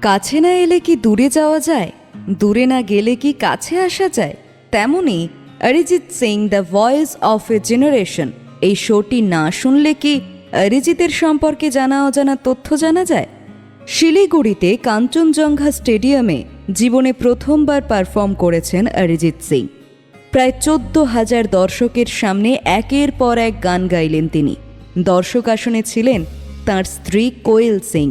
কাছে না এলে কি দূরে যাওয়া যায়, দূরে না গেলে কি কাছে আসা যায়? তেমনি Arijit Singh the voice of A generation এই শোটি না শুনলে কি অরিজিতের সম্পর্কে জানা অজানা তথ্য জানা যায়? শিলিগুড়িতে কাঞ্চনজঙ্ঘা স্টেডিয়ামে জীবনে প্রথমবার পারফর্ম করেছেন অরিজিৎ সিং। প্রায় 14,000 দর্শকের সামনে একের পর এক গান গাইলেন তিনি। দর্শক আসনে ছিলেন তাঁর স্ত্রী কোয়েল সিং।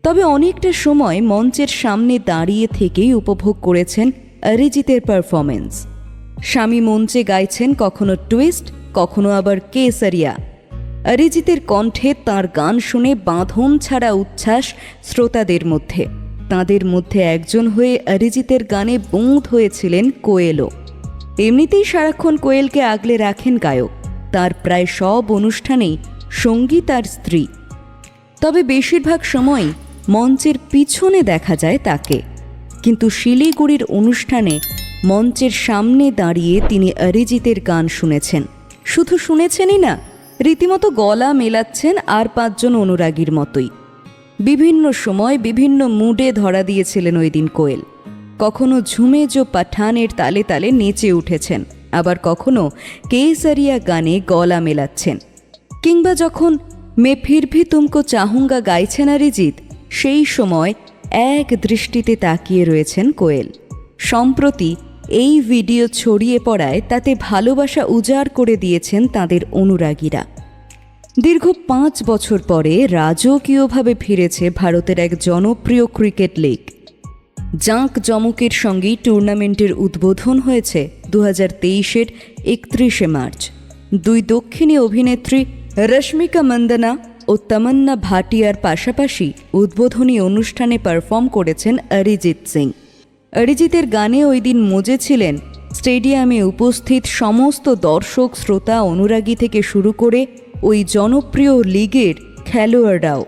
তবে অনেকটা সময় মঞ্চের সামনে দাঁড়িয়ে থেকেই উপভোগ করেছেন অরিজিতের পারফরমেন্স। স্বামী মঞ্চে গাইছেন কখনো টুইস্ট, কখনো আবার কেসারিয়া। অরিজিতের কণ্ঠে তাঁর গান শুনে বাঁধন ছাড়া উচ্ছ্বাস শ্রোতাদের মধ্যে। তাঁদের মধ্যে একজন হয়ে অরিজিতের গানে বুঁদ হয়েছিলেন কোয়েলও। এমনিতেই সারাক্ষণ কোয়েলকে আগলে রাখেন গায়ক। তার প্রায় সব অনুষ্ঠানেই সঙ্গী তার স্ত্রী। তবে বেশিরভাগ সময়ই মঞ্চের পিছনে দেখা যায় তাকে। কিন্তু শিলিগুড়ির অনুষ্ঠানে মঞ্চের সামনে দাঁড়িয়ে তিনি অরিজিতের গান শুনেছেন। শুধু শুনেছেনই না, রীতিমতো গলা মেলাচ্ছেন আর 5 জন অনুরাগীর মতোই। বিভিন্ন সময় বিভিন্ন মুডে ধরা দিয়েছিলেন ওই দিন কোয়েল। কখনো ঝুমে জো পাঠানের তালে তালে নেচে উঠেছেন, আবার কখনো কেসারিয়া গানে গলা মেলাচ্ছেন। কিংবা যখন মে ফির ভি তুমকো চাহুঙ্গা গাইছেন অরিজিৎ, সেই সময় এক দৃষ্টিতে তাকিয়ে রয়েছেন কোয়েল। সম্প্রতি এই ভিডিও ছড়িয়ে পড়ায় তাতে ভালোবাসা উজাড় করে দিয়েছেন তাঁদের অনুরাগীরা। দীর্ঘ 5 বছর পরে রাজকীয়ভাবে ফিরেছে ভারতের এক জনপ্রিয় ক্রিকেট লিগ। জাঁকজমকের সঙ্গেই টুর্নামেন্টের উদ্বোধন হয়েছে 2023-এর 31শে মার্চ। 2 দক্ষিণী অভিনেত্রী রশ্মিকা মন্দনা ও তমন্না ভাটিয়ার পাশাপাশি উদ্বোধনী অনুষ্ঠানে পারফর্ম করেছেন অরিজিৎ সিং। অরিজিতের গানে ওই দিন মজেছিলেন স্টেডিয়ামে উপস্থিত সমস্ত দর্শক, শ্রোতা, অনুরাগী থেকে শুরু করে ওই জনপ্রিয় লিগের খেলোয়াড়রাও।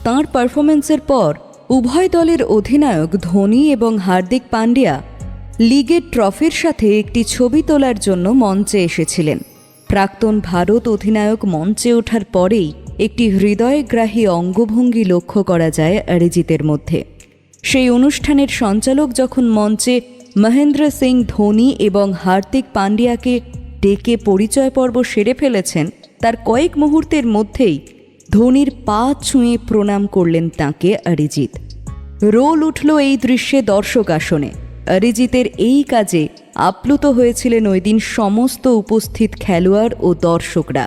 তাঁর পারফরমেন্সের পর উভয় দলের অধিনায়ক ধোনি এবং হার্দিক পান্ডিয়া লিগের ট্রফির সাথে একটি ছবি তোলার জন্য মঞ্চে এসেছিলেন। প্রাক্তন ভারত অধিনায়ক মঞ্চে ওঠার পরেই একটি হৃদয়গ্রাহী অঙ্গভঙ্গি লক্ষ্য করা যায় অরিজিতের মধ্যে। সেই অনুষ্ঠানের সঞ্চালক যখন মঞ্চে মহেন্দ্র সিং ধোনি এবং হার্দিক পান্ডিয়াকে ডেকে পরিচয় পর্ব সেরে ফেলেছেন, তার কয়েক মুহূর্তের মধ্যেই ধোনির পা ছুঁয়ে প্রণাম করলেন তাঁকে অরিজিৎ। রোল উঠল এই দৃশ্যে দর্শক আসনে। অরিজিতের এই কাজে আপ্লুত হয়েছিলেন ওই দিন সমস্ত উপস্থিত খেলোয়াড় ও দর্শকরা।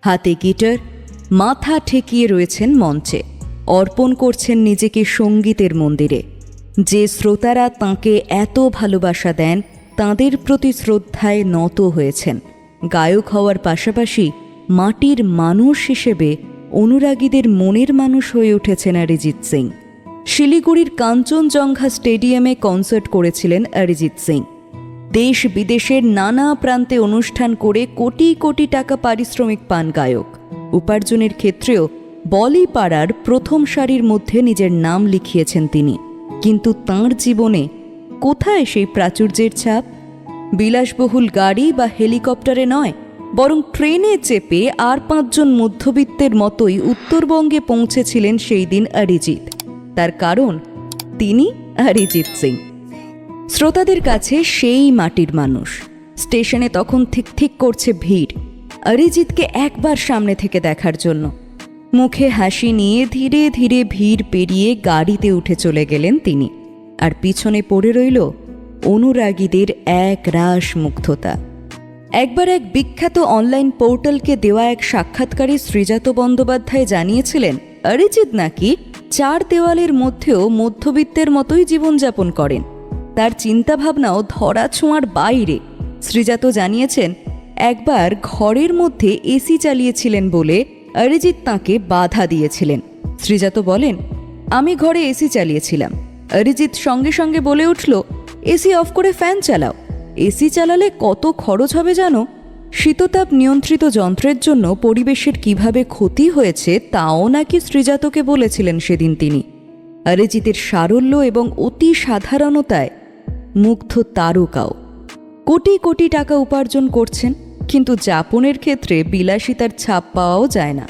হাতে গিটার, মাথা ঠেকিয়ে রয়েছেন মঞ্চে, অর্পণ করছেন নিজেকে সঙ্গীতের মন্দিরে। যে শ্রোতারা তাঁকে এত ভালোবাসা দেন, তাঁদের প্রতি শ্রদ্ধায় নত হয়েছেন। গায়ক হওয়ার পাশাপাশি মাটির মানুষ হিসেবে অনুরাগীদের মনের মানুষ হয়ে উঠেছেন অরিজিৎ সিং। শিলিগুড়ির কাঞ্চনজঙ্ঘা স্টেডিয়ামে কনসার্ট করেছিলেন অরিজিৎ সিং। দেশ বিদেশের নানা প্রান্তে অনুষ্ঠান করে কোটি কোটি টাকা পারিশ্রমিক পান গায়ক। উপার্জনের ক্ষেত্রেও বলিপাড়ার প্রথম সারির মধ্যে নিজের নাম লিখিয়েছেন তিনি। কিন্তু তাঁর জীবনে কোথায় সেই প্রাচুর্যের ছাপ? বিলাসবহুল গাড়ি বা হেলিকপ্টারে নয়, বরং ট্রেনে চেপে আর 5 জন মধ্যবিত্তের মতোই উত্তরবঙ্গে পৌঁছেছিলেন সেই দিন অরিজিৎ। তার কারণ, তিনি অরিজিৎ সিং। শ্রোতাদের কাছে সেই মাটির মানুষ। স্টেশনে তখন ঠিক ঠিক করছে ভিড় অরিজিৎকে একবার সামনে থেকে দেখার জন্য। মুখে হাসি নিয়ে ধীরে ধীরে ভিড় পেরিয়ে গাড়িতে উঠে চলে গেলেন তিনি। আর পিছনে পড়ে রইল অনুরাগীদের এক রাস মুগ্ধতা। একবার এক বিখ্যাত অনলাইন পোর্টালকে দেওয়া এক সাক্ষাৎকারে শ্রীজাত বন্দ্যোপাধ্যায় জানিয়েছিলেন অরিজিৎ নাকি 4 দেওয়ালের মধ্যেও মধ্যবিত্তের মতোই জীবনযাপন করেন। তার চিন্তাভাবনাও ধরা ছোঁয়ার বাইরে। শ্রীজাত জানিয়েছেন, একবার ঘরের মধ্যে এসি চালিয়েছিলেন বলে অরিজিৎ তাঁকে বাধা দিয়েছিলেন। শ্রীজাত বলেন, আমি ঘরে এসি চালিয়েছিলাম। অরিজিৎ সঙ্গে সঙ্গে বলে উঠল, এসি অফ করে ফ্যান চালাও। এসি চালালে কত খরচ হবে জানো? শীততাপ নিয়ন্ত্রিত যন্ত্রের জন্য পরিবেশের কিভাবে ক্ষতি হয়েছে তাও নাকি শ্রীজাতকে বলেছিলেন সেদিন তিনি। অরিজিতের সারল্য এবং অতি সাধারণতায় মুগ্ধ তারকাও। কোটি কোটি টাকা উপার্জন করছেন, কিন্তু যাপনের ক্ষেত্রে বিলাসিতার ছাপ পাওয়াও যায় না।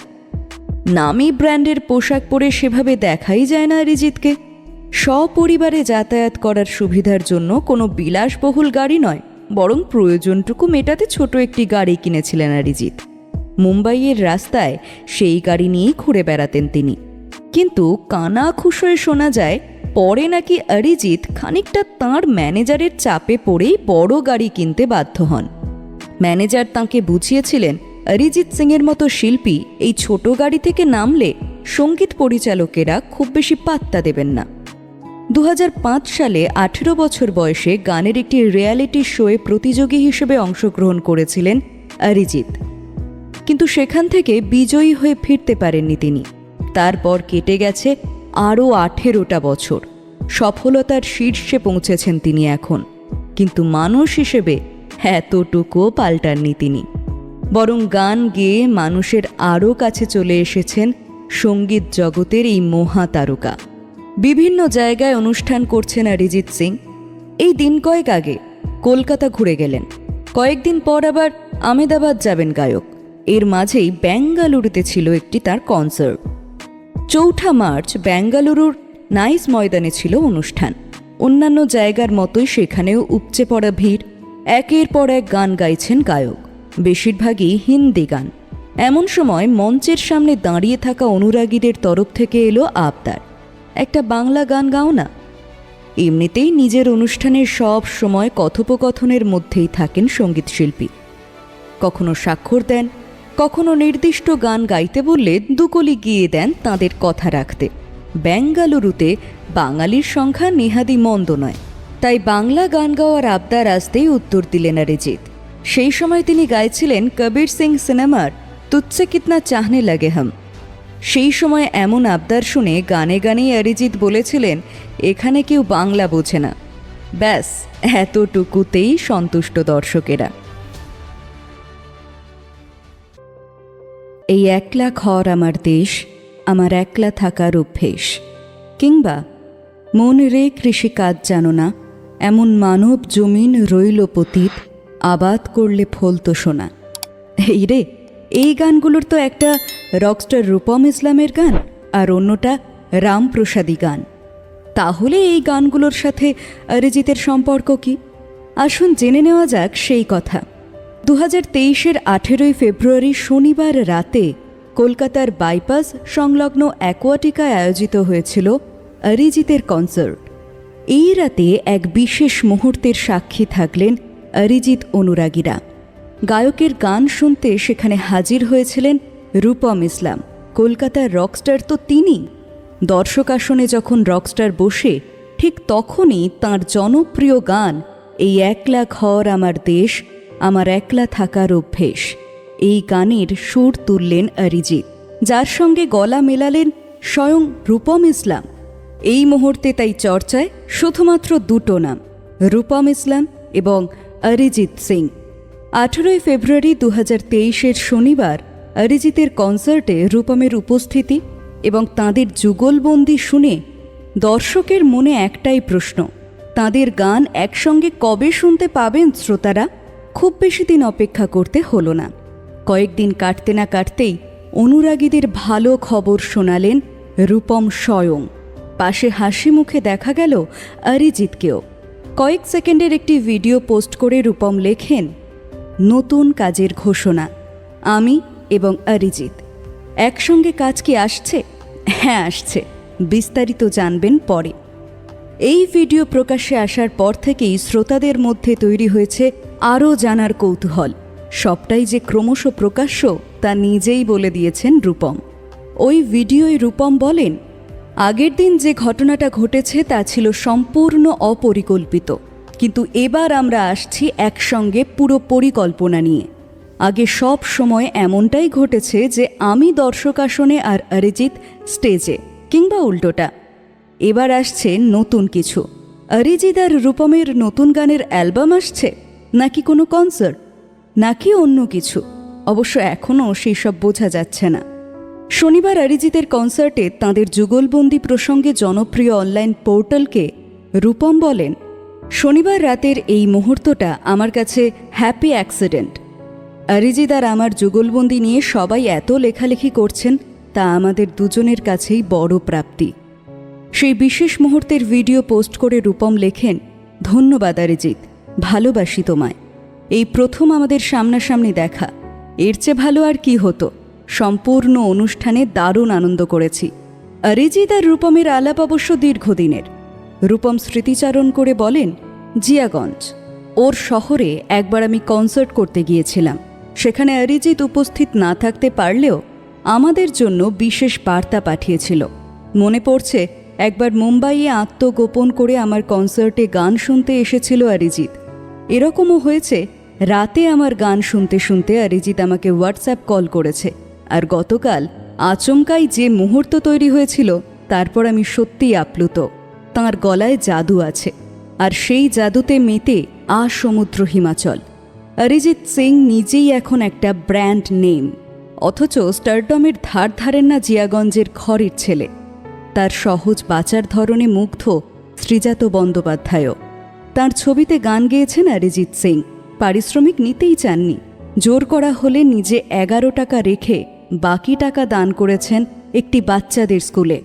নামি ব্র্যান্ডের পোশাক পরে সেভাবে দেখাই যায় না অরিজিৎকে। সপরিবারে যাতায়াত করার সুবিধার জন্য কোনো বিলাসবহুল গাড়ি নয়, বরং প্রয়োজনটুকু মেটাতে ছোট একটি গাড়ি কিনেছিলেন অরিজিৎ। মুম্বাইয়ের রাস্তায় সেই গাড়ি নিয়েই ঘুরে বেড়াতেন তিনি। কিন্তু কানাঘুষোয় শোনা যায় পরে নাকি অরিজিৎ খানিকটা তাঁর ম্যানেজারের চাপে পড়েই বড় গাড়ি কিনতে বাধ্য হন। ম্যানেজার তাঁকে বুঝিয়েছিলেন অরিজিৎ সিংয়ের মতো শিল্পী এই ছোট গাড়ি থেকে নামলে সঙ্গীত পরিচালকেরা খুব বেশি পাত্তা দেবেন না। 2005 সালে 18 বছর বয়সে গানের একটি রিয়ালিটি শোয়ে প্রতিযোগী হিসেবে অংশগ্রহণ করেছিলেন অরিজিৎ, কিন্তু সেখান থেকে বিজয়ী হয়ে ফিরতে পারেননি তিনি। তারপর কেটে গেছে আরও 18টা বছর। সফলতার শীর্ষে পৌঁছেছেন তিনি এখন, কিন্তু মানুষ হিসেবে এতটুকুও পাল্টাননি তিনি। বরং গান গেয়ে মানুষের আরও কাছে চলে এসেছেন সঙ্গীত জগতের এই মহাতারকা। বিভিন্ন জায়গায় অনুষ্ঠান করছেন অরিজিৎ সিং। এই দিন কয়েক আগে কলকাতা ঘুরে গেলেন, কয়েকদিন পর আবার আহমেদাবাদ যাবেন গায়ক। এর মাঝেই বেঙ্গালুরুতে ছিল একটি তার কনসার্ট। 4 মার্চ বেঙ্গালুরুর নাইস ময়দানে ছিল অনুষ্ঠান। অন্যান্য জায়গার মতোই সেখানেও উপচে পড়া ভিড়। একের পর এক গান গাইছেন গায়ক, বেশিরভাগই হিন্দি গান। এমন সময় মঞ্চের সামনে দাঁড়িয়ে থাকা অনুরাগীদের তরফ থেকে এলো আবদার, একটা বাংলা গান গাও না। এমনিতেই নিজের অনুষ্ঠানের সব সময় কথোপকথনের মধ্যেই থাকেন সঙ্গীত শিল্পী। কখনো স্বাক্ষর দেন, কখনো নির্দিষ্ট গান গাইতে বললে দুকলি গিয়ে দেন তাঁদের কথা রাখতে। বেঙ্গালুরুতে বাঙালির সংখ্যা নেহাদি মন্দ নয়, তাই বাংলা গান গাওয়ার আবদার আসতেই উত্তর দিলেন অরিজিৎ। সেই সময় তিনি গাইছিলেন কবির সিং সিনেমার তুঝসে কিতনা চাহনে লাগে হাম। সেই সময় এমন আবদার শুনে গানে গানেই অরিজিৎ বলেছিলেন এখানে কেউ বাংলা বোঝে না। ব্যাস এতটুকুতেই সন্তুষ্ট দর্শকেরা। এই একলা ঘর আমার দেশ, আমার একলা থাকার অভ্যেস, কিংবা মন রে কৃষিকাজ জানো না, এমন মানব জমিন রইল পতিত, আবাদ করলে ফলতো সোনা। এই রে, এই গানগুলোর তো একটা রকস্টার রূপম ইসলামের গান আর অন্যটা রামপ্রসাদী গান। তাহলে এই গানগুলোর সাথে অরিজিতের সম্পর্ক কি? আসুন জেনে নেওয়া যাক সেই কথা। 2023-এর 18 ফেব্রুয়ারি শনিবার রাতে কলকাতার বাইপাস সংলগ্ন অ্যাকোয়াটিকায় আয়োজিত হয়েছিল অরিজিতের কনসার্ট। এই রাতে এক বিশেষ মুহূর্তের সাক্ষী থাকলেন অরিজিৎ অনুরাগীরা। গায়কের গান শুনতে সেখানে হাজির হয়েছিলেন রূপম ইসলাম। কলকাতার রকস্টার তো তিনি। দর্শক আসনে যখন রকস্টার বসে, ঠিক তখনই তাঁর জনপ্রিয় গান এই একলা ঘর আমার দেশ, আমার একলা থাকার অভ্যেস, এই গানের সুর তুললেন অরিজিৎ, যার সঙ্গে গলা মেলালেন স্বয়ং রূপম ইসলাম। এই মুহূর্তে তাই চর্চায় শুধুমাত্র দুটো নাম, রূপম ইসলাম এবং অরিজিৎ সিং। 18 ফেব্রুয়ারি 2023-এর শনিবার অরিজিতের কনসার্টে রূপমের উপস্থিতি এবং তাঁদের যুগলবন্দি শুনে দর্শকের মনে একটাই প্রশ্ন, তাঁদের গান একসঙ্গে কবে শুনতে পাবেন শ্রোতারা? খুব বেশি দিন অপেক্ষা করতে হলো না। কয়েকদিন কাটতে না কাটতেই অনুরাগীদের ভালো খবর শোনালেন রূপম স্বয়ং। পাশে হাসি মুখে দেখা গেল অরিজিৎকেও। কয়েক সেকেন্ডের একটি ভিডিও পোস্ট করে রূপম লেখেন, নতুন কাজের ঘোষণা, আমি এবং অরিজিৎ একসঙ্গে কাজ কি আসছে? হ্যাঁ আসছে, বিস্তারিত জানবেন পরে। এই ভিডিও প্রকাশ্যে আসার পর থেকেই শ্রোতাদের মধ্যে তৈরি হয়েছে আরও জানার কৌতূহল। সবটাই যে ক্রমশ প্রকাশ্য তা নিজেই বলে দিয়েছেন রূপম। ওই ভিডিওয় রূপম বলেন, আগের দিন যে ঘটনাটা ঘটেছে তা ছিল সম্পূর্ণ অপরিকল্পিত, কিন্তু এবার আমরা আসছি একসঙ্গে পুরো পরিকল্পনা নিয়ে। আগে সব সময় এমনটাই ঘটেছে যে আমি দর্শক আসনে আর অরিজিৎ স্টেজে, কিংবা উল্টোটা। এবার আসছে নতুন কিছু। অরিজিৎ আর রূপমের নতুন গানের অ্যালবাম আসছে, নাকি কোনো কনসার্ট, নাকি অন্য কিছু? অবশ্য এখনও সেই সব বোঝা যাচ্ছে না। শনিবার অরিজিতের কনসার্টে তাঁদের যুগলবন্দি প্রসঙ্গে জনপ্রিয় অনলাইন পোর্টালকে রূপম বলেন, শনিবার রাতের এই মুহূর্তটা আমার কাছে হ্যাপি অ্যাক্সিডেন্ট। অরিজিৎ আর আমার যুগলবন্দি নিয়ে সবাই এত লেখালেখি করছেন, তা আমাদের দুজনের কাছেই বড় প্রাপ্তি। সেই বিশেষ মুহূর্তের ভিডিও পোস্ট করে রূপম লেখেন, ধন্যবাদ অরিজিৎ, ভালোবাসি তোমায়। এই প্রথম আমাদের সামনাসামনি দেখা, এর চেয়ে ভালো আর কি হতো। সম্পূর্ণ অনুষ্ঠানে দারুণ আনন্দ করেছি। অরিজিৎ আর রূপমের আলাপ অবশ্য দীর্ঘদিনের। রূপম স্মৃতিচারণ করে বলেন, জিয়াগঞ্জ, ওর শহরে একবার আমি কনসার্ট করতে গিয়েছিলাম। সেখানে অরিজিৎ উপস্থিত না থাকতে পারলেও আমাদের জন্য বিশেষ বার্তা পাঠিয়েছিল। মনে পড়ছে, একবার মুম্বাইয়ে আত্মগোপন করে আমার কনসার্টে গান শুনতে এসেছিল অরিজিৎ। এরকমও হয়েছে, রাতে আমার গান শুনতে শুনতে অরিজিৎ আমাকে হোয়াটসঅ্যাপ কল করেছে। আর গতকাল আচমকাই যে মুহূর্ত তৈরি হয়েছিল, তারপর আমি সত্যিই আপ্লুত। তাঁর গলায় জাদু আছে, আর সেই জাদুতে মেতে সমুদ্র হিমাচল। অরিজিৎ সিং নিজেই এখন একটা ব্র্যান্ড নেম, অথচ স্টারডমের ধার ধারেন না জিয়াগঞ্জের ঘরের ছেলে। তার সহজ বাঁচার ধরনে মুগ্ধ শ্রীজাত বন্দ্যোপাধ্যায়ও। তার ছবিতে গান গেয়েছেন অরিজিৎ সিং। পারিশ্রমিক নিতেই চাননি, জোর করা হলে নিজে 11 টাকা রেখে বাকি টাকা দান করেছেন একটি বাচ্চাদের স্কুলে।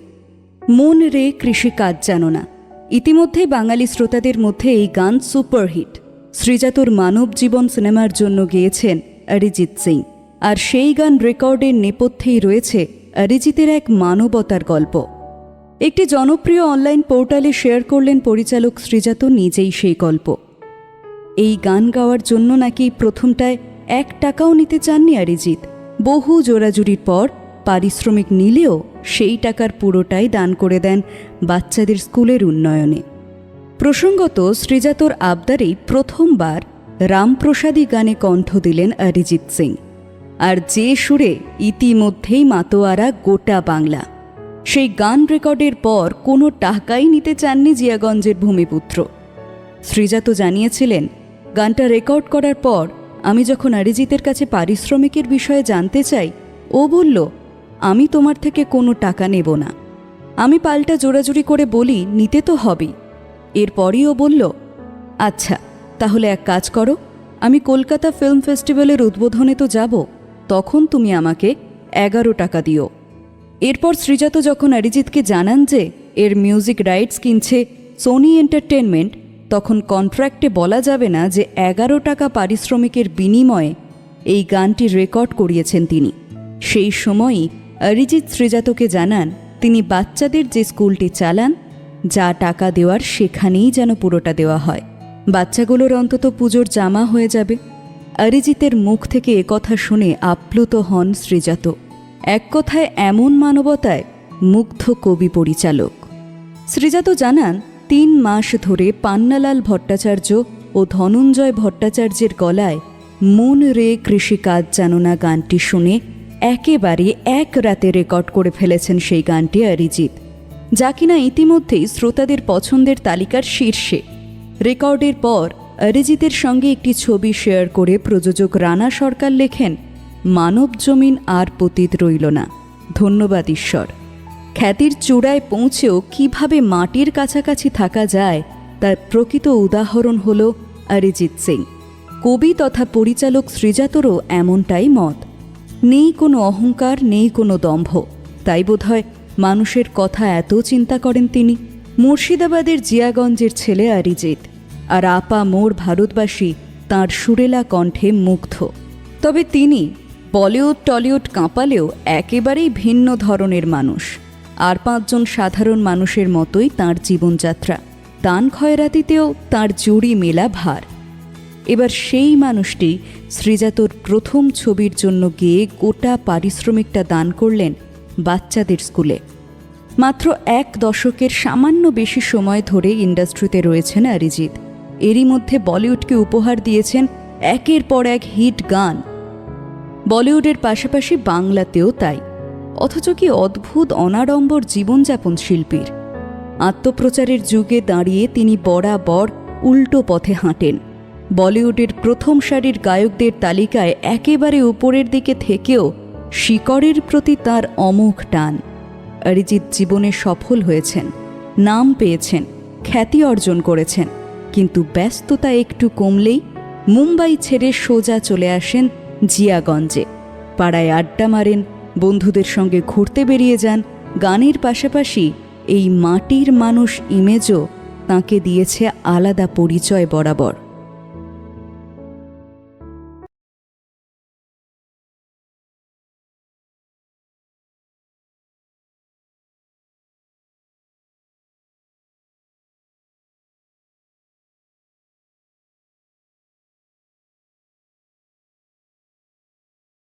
মন রে কৃষিকাজ জানো না, ইতিমধ্যেই বাঙালি শ্রোতাদের মধ্যে এই গান সুপারহিট। শ্রীজাতর মানব জীবন সিনেমার জন্য গেয়েছেন অরিজিৎ সিং, আর সেই গান রেকর্ডের নেপথ্যেই রয়েছে অরিজিতের এক মানবতার গল্প। একটি জনপ্রিয় অনলাইন পোর্টালে শেয়ার করলেন পরিচালক শ্রীজাত নিজেই সেই গল্প। এই গান গাওয়ার জন্য নাকি প্রথমটায় 1 টাকাও নিতে চাননি অরিজিৎ। বহু জোরাজুরির পর পারিশ্রমিক নিলেও সেই টাকার পুরোটাই দান করে দেন বাচ্চাদের স্কুলের উন্নয়নে। প্রসঙ্গত, শ্রীজাতর আবদারেই প্রথমবার রামপ্রসাদী গানে কণ্ঠ দিলেন অরিজিৎ সিং, আর যে সুরে ইতিমধ্যেই মাতোয়ারা গোটা বাংলা। সেই গান রেকর্ডের পর কোনো টাকাই নিতে চাননি জিয়াগঞ্জের ভূমিপুত্র। শ্রীজাত জানিয়েছিলেন, গানটা রেকর্ড করার পর আমি যখন অরিজিতের কাছে পারিশ্রমিকের বিষয়ে জানতে চাই, ও বলল, আমি তোমার থেকে কোনো টাকা নেব না। আমি পাল্টা জোরাজুরি করে বলি, নিতে তো হবেই। এরপরই ও বলল, আচ্ছা তাহলে এক কাজ করো, আমি কলকাতা ফিল্ম ফেস্টিভ্যালের উদ্বোধনে তো যাব, তখন তুমি আমাকে 11 টাকা দিও। এরপর শ্রীজাত যখন অরিজিৎকে জানান যে এর মিউজিক রাইটস কিনছে সোনি এন্টারটেনমেন্ট, তখন কন্ট্রাক্টে বলা যাবে না যে 11 টাকা পারিশ্রমিকের বিনিময়ে এই গানটি রেকর্ড করিয়েছেন তিনি। সেই সময়ই অরিজিৎ শ্রীজাতকে জানান, তিনি বাচ্চাদের যে স্কুলটি চালান, যা টাকা দেওয়ার সেখানেই যেন পুরোটা দেওয়া হয়। বাচ্চাগুলোর অন্তত পুজোর জামা হয়ে যাবে। অরিজিতের মুখ থেকে একথা শুনে আপ্লুত হন শ্রীজাত। এক কথায় এমন মানবতায় মুগ্ধ কবি পরিচালক। শ্রীজাত জানান, 3 মাস ধরে পান্নালাল ভট্টাচার্য ও ধনঞ্জয় ভট্টাচার্যের গলায় মন রে কৃষিকাজ জানো না গানটি শুনে একেবারে এক রাতে রেকর্ড করে ফেলেছেন সেই গানটি অরিজিৎ, যা কিনা ইতিমধ্যেই শ্রোতাদের পছন্দের তালিকার শীর্ষে। রেকর্ডের পর অরিজিতের সঙ্গে একটি ছবি শেয়ার করে প্রযোজক রানা সরকার লেখেন, মানব জমিন আর পতিত রইল না, ধন্যবাদ ঈশ্বর। খ্যাতির চূড়ায় পৌঁছেও কিভাবে মাটির কাছাকাছি থাকা যায় তার প্রকৃত উদাহরণ হল অরিজিৎ সিং। কবি তথা পরিচালক শ্রীজাতরও এমনটাই মত। নেই কোনো অহংকার, নেই কোনো দম্ভ, তাই বোধহয় মানুষের কথা এত চিন্তা করেন তিনি। মুর্শিদাবাদের জিয়াগঞ্জের ছেলে অরিজিৎ, আর আপা মোর ভারতবাসী তাঁর সুরেলা কণ্ঠে মুগ্ধ। তবে তিনি বলিউড টলিউড কাঁপালেও একেবারেই ভিন্ন ধরনের মানুষ। আর 5 জন সাধারণ মানুষের মতোই তাঁর জীবনযাত্রা। দান খয়রাতিতেও তাঁর জুড়ি মেলা ভার। এবার সেই মানুষটি শ্রীজাতর প্রথম ছবির জন্য গিয়ে গোটা পারিশ্রমিকটা দান করলেন বাচ্চাদের স্কুলে। মাত্র 1 দশকের সামান্য বেশি সময় ধরে ইন্ডাস্ট্রিতে রয়েছেন অরিজিৎ। এরই মধ্যে বলিউডকে উপহার দিয়েছেন একের পর এক হিট গান, বলিউডের পাশাপাশি বাংলাতেও তাই। অথচ কি অদ্ভুত অনাড়ম্বর জীবনযাপন শিল্পীর। আত্মপ্রচারের যুগে দাঁড়িয়ে তিনি বরাবর উল্টো পথে হাঁটেন। বলিউডের প্রথম সারির গায়কদের তালিকায় একেবারে উপরের দিকে থেকেও শিকড়ের প্রতি তার অমোঘ টান। অরিজিৎ জীবনে সফল হয়েছেন, নাম পেয়েছেন, খ্যাতি অর্জন করেছেন, কিন্তু ব্যস্ততা একটু কমলেই মুম্বাই ছেড়ে সোজা চলে আসেন জিয়াগঞ্জে। পাড়ায় আড্ডা মারেন, বন্ধুদের সঙ্গে ঘুরতে বেরিয়ে যান। গানের পাশাপাশি এই মাটির মানুষ ইমেজও তাঁকে দিয়েছে আলাদা পরিচয় বরাবর।